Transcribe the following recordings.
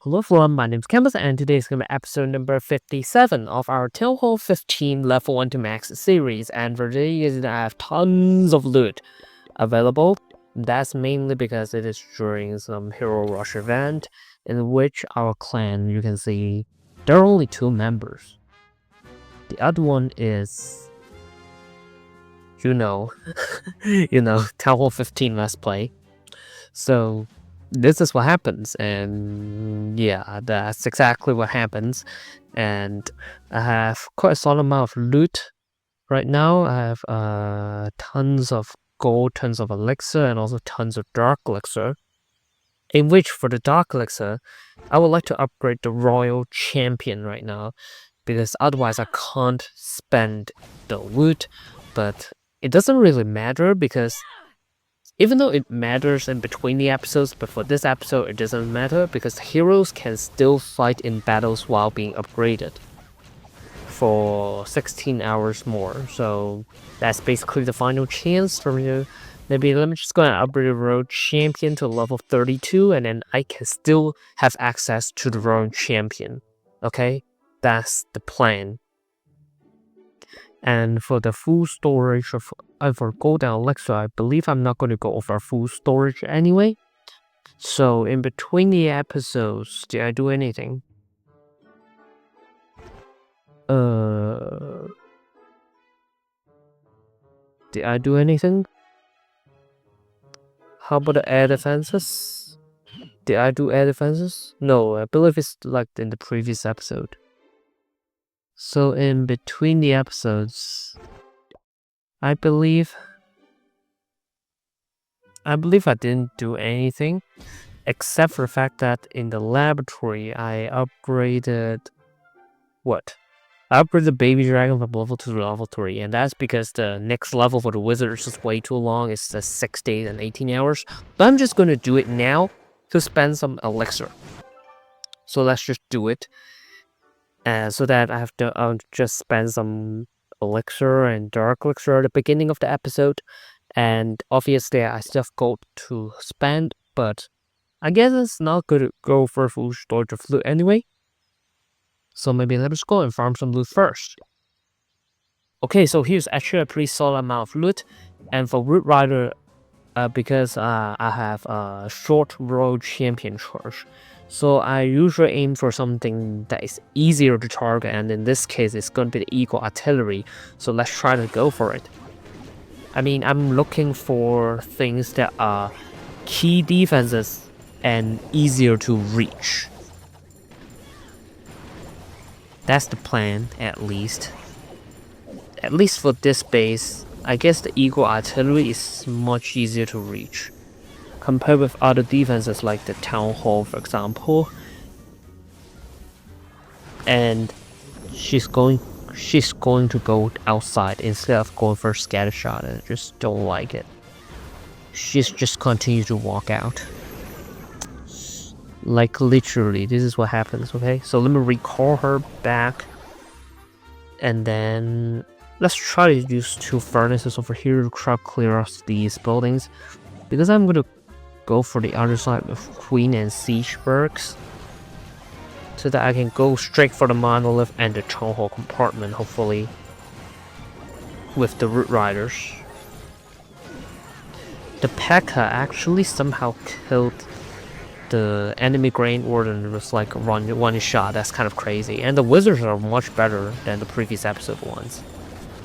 Hello everyone, my name is Campus and today is going to be episode number 57 of our TH15 level 1 to max series, and for today I have tons of loot available. That's mainly because it is during some hero rush event in which our clan, you can see, there are only 2 members. The other one is, Town Hall 15 Let's Play. So this is what happens, and yeah, that's exactly what happens. And I have quite a solid amount of loot right now. I have tons of gold, tons of elixir, and also tons of dark elixir. In which, for the dark elixir, I would like to upgrade the royal champion right now, because otherwise I can't spend the loot. But it doesn't really matter, because even though it matters in between the episodes, but for this episode it doesn't matter because heroes can still fight in battles while being upgraded for 16 hours more. So that's basically the final chance for me. Maybe let me just go and upgrade the road champion to level 32, and then I can still have access to the road champion. Okay, that's the plan. And for the full storage of for gold and elixir, I believe I'm not going to go over full storage anyway. So in between the episodes, did I do anything? Did I do anything? How about the air defenses? Did I do air defenses? No, I believe it's like in the previous episode. So in between the episodes, I believe I didn't do anything, except for the fact that in the laboratory I upgraded I upgraded Baby Dragon from level 2 to level 3, and that's because the next level for the wizard is just way too long. It's 6 days and 18 hours. But I'm just gonna do it now to spend some elixir. So let's just do it. So that I have to just spend some elixir and dark elixir at the beginning of the episode. And obviously I still have gold to spend, but I guess it's not good to go for full storage of loot anyway. So maybe let's go and farm some loot first. Okay, so here's actually a pretty solid amount of loot. And for Root Rider, because I have a short road champion charge, so I usually aim for something that is easier to target, and in this case it's going to be the Eagle Artillery, so let's try to go for it. I mean, I'm looking for things that are key defenses and easier to reach. That's the plan, at least. At least for this base, I guess the Eagle Artillery is much easier to reach compared with other defenses like the Town Hall, for example. And she's going to go outside instead of going for a scatter shot, and I just don't like it. She's just continues to walk out. Like literally, this is what happens, okay? So let me recall her back. And then let's try to use 2 furnaces over here to try to clear off these buildings. Because I'm gonna go for the other side with Queen and Siege Bergs, so that I can go straight for the monolith and the Town Hall compartment, hopefully, with the Root Riders. The P.E.K.K.A. actually somehow killed the enemy Grand Warden with like one shot. That's kind of crazy. And the wizards are much better than the previous episode ones,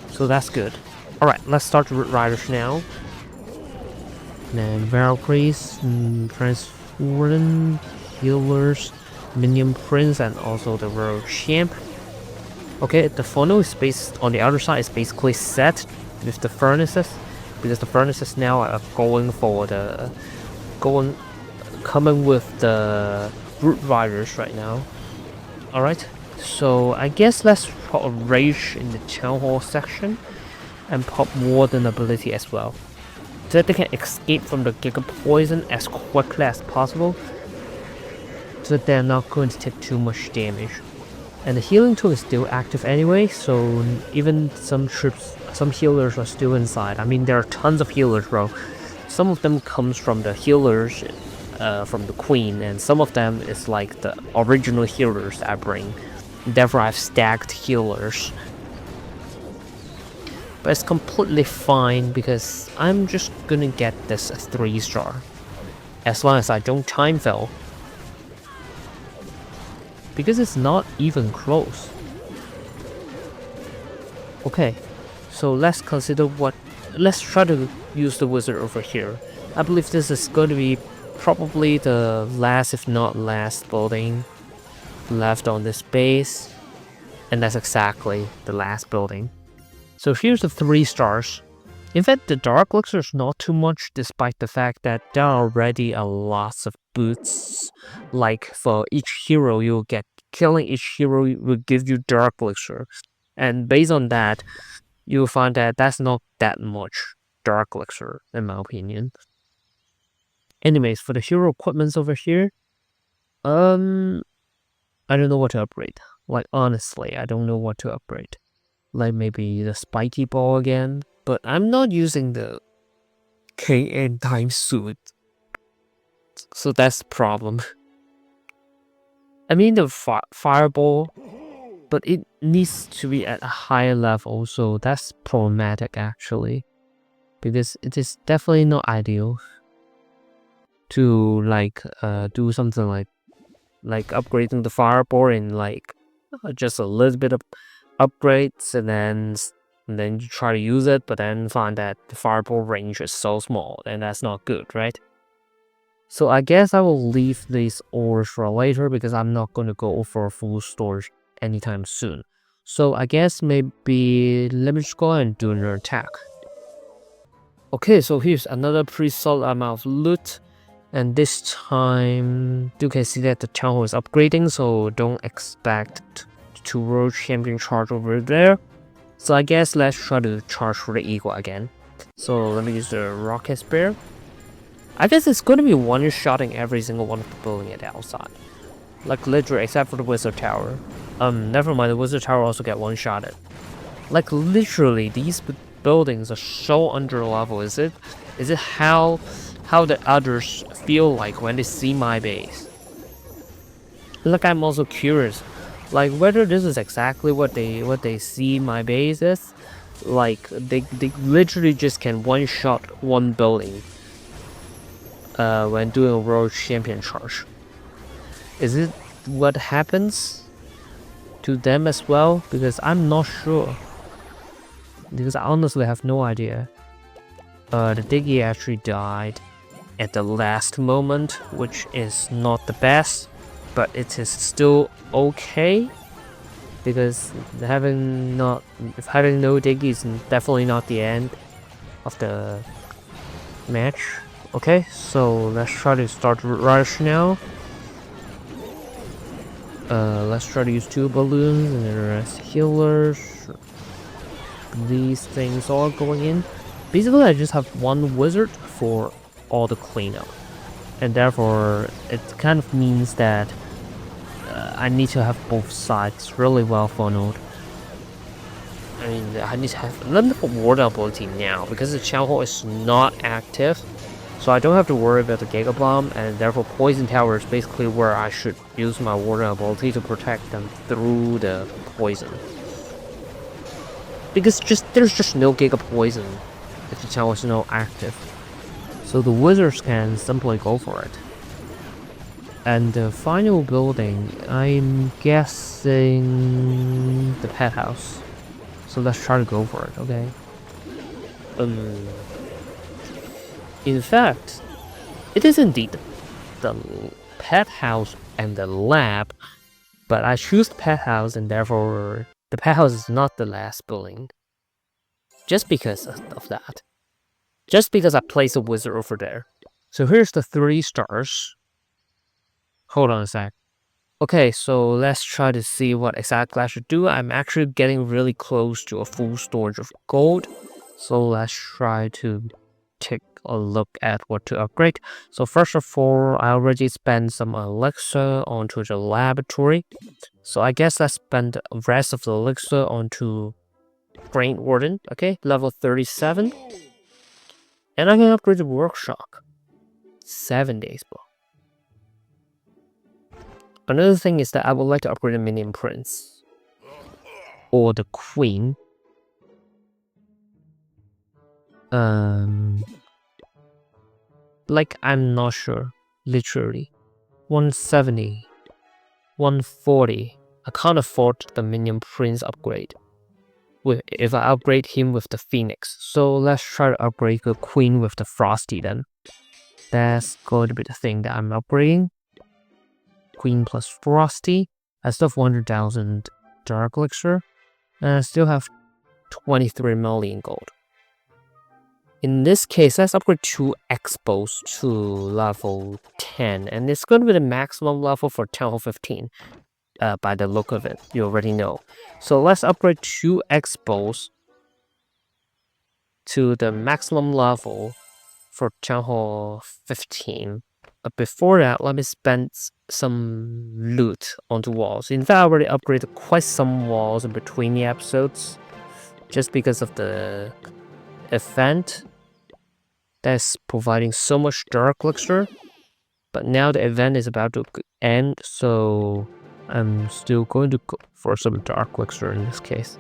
so that's good. Alright, let's start the Root Riders now. Then Valkyries, Transwarden, Healers, Minion Prince, and also the Royal Champ. Okay, the funnel is based on the other side is basically set with the furnaces, because the furnaces now are going for the coming with the Root Riders right now. Alright, so I guess let's put a Rage in the Town Hall section and pop Warden ability as well, so that they can escape from the Giga Poison as quickly as possible, so that they're not going to take too much damage. And the healing tool is still active anyway, so even some healers are still inside. I mean, there are tons of healers, bro. Some of them comes from the healers from the queen, and some of them is like the original healers I bring. Therefore, I've stacked healers. But it's completely fine because I'm just gonna get this 3-star. As long as I don't time fail. Because it's not even close. Okay, so let's consider let's try to use the wizard over here. I believe this is going to be probably the last, if not last, building left on this base. And that's exactly the last building. So here's the 3 stars. In fact, the Dark Elixir is not too much, despite the fact that there are already a lot of boots. Like for each hero, you'll get killing each hero will give you Dark Elixir. And based on that, you'll find that that's not that much Dark Elixir, in my opinion. Anyways, for the hero equipments over here, I don't know what to upgrade. Like, honestly, I don't know what to upgrade. Like, maybe the spiky ball again. But I'm not using the KN time suit. So that's the problem. I mean the fireball, but it needs to be at a higher level, so that's problematic actually. Because it is definitely not ideal to do something like upgrading the fireball and just a little bit of upgrades and then you try to use it, but then find that the fireball range is so small, and that's not good, right? So I guess I will leave these ores for later because I'm not going to go for a full storage anytime soon. So I guess maybe let me just go and do another attack. Okay, so here's another pretty solid amount of loot. And this time, you can see that the town hall is upgrading, so don't expect to world champion charge over there. So I guess let's try to charge for the eagle again. So let me use the rocket spear. I guess it's going to be one-shotting every single one of the building at the outside. Like literally, except for the wizard tower. Never mind, the wizard tower also get one-shotted. Like literally, these buildings are so under level. Is it how the others feel like when they see my base? Like I'm also curious, like whether this is exactly what they see my base is. Like they literally just can one-shot one building when doing a world champion charge. Is it what happens to them as well? Because I'm not sure. Because I honestly have no idea. The Diggy actually died at the last moment, which is not the best, but it is still okay. Because having no Diggy is definitely not the end of the match. Okay, so let's try to start rush now. Let's try to use 2 balloons and the rest healers. These things all going in. Basically, I just have 1 wizard for all the cleanup, and therefore it kind of means that I need to have both sides really well funneled. I mean, I need to have a little bit of warden ability now because the town hall is not active. So I don't have to worry about the Giga Bomb, and therefore Poison Tower is basically where I should use my warden ability to protect them through the poison. Because there's just no Giga Poison if the tower is not active. So the wizards can simply go for it. And the final building, I'm guessing the pet house. So let's try to go for it, okay? In fact, it is indeed the pet house and the lab, but I choose the pet house and therefore the pet house is not the last building. Just because of that. Just because I placed a wizard over there. So here's the 3 stars. Hold on a sec. Okay, so let's try to see what exactly I should do. I'm actually getting really close to a full storage of gold. So let's try to take a look at what to upgrade. So first of all, I already spent some elixir onto the laboratory. So I guess let's spend the rest of the elixir onto Grain Warden. Okay, level 37. And I can upgrade the workshop. 7 days, bro. Another thing is that I would like to upgrade the minion prince or the queen. Like I'm not sure. Literally, 170, 140. I can't afford the minion prince upgrade. If I upgrade him with the phoenix, so let's try to upgrade the queen with the frosty then. That's going to be the thing that I'm upgrading. Queen plus frosty. I still have 100,000 dark elixir, and I still have 23 million gold. In this case, let's upgrade 2 expos to level 10, and it's going to be the maximum level for Town Hall 15. By the look of it, you already know. So let's upgrade 2 expos to the maximum level for Town Hall 15. But before that, let me spend some loot onto walls. In fact, I already upgraded quite some walls in between the episodes, just because of the event that's providing so much dark elixir. But now the event is about to end, so I'm still going to go for some dark elixir in this case.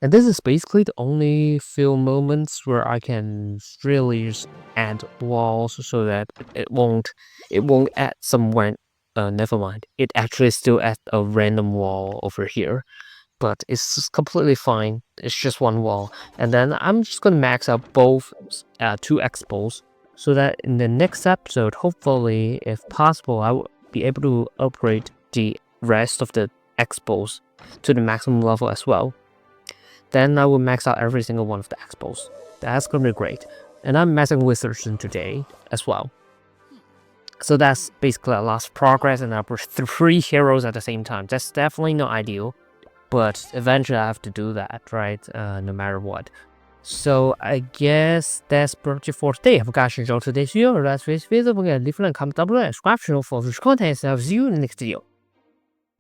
And this is basically the only few moments where I can really just add walls so that it won't add somewhere. Never mind. It actually still adds a random wall over here, but it's just completely fine. It's just one wall, and then I'm just gonna max out both 2 expos so that in the next episode, hopefully, if possible, I will be able to upgrade the rest of the expos to the maximum level as well. Then I will max out every single one of the expos. That's gonna be great. And I'm maxing wizards today as well. So that's basically a lot of progress, and I upgrade 3 heroes at the same time. That's definitely not ideal, but eventually I have to do that, right? No matter what. So I guess that's pretty much for today. If you guys enjoyed today's video, let's face it, we're gonna leave a comment down below and subscribe to for future content, and I'll see you in the next video.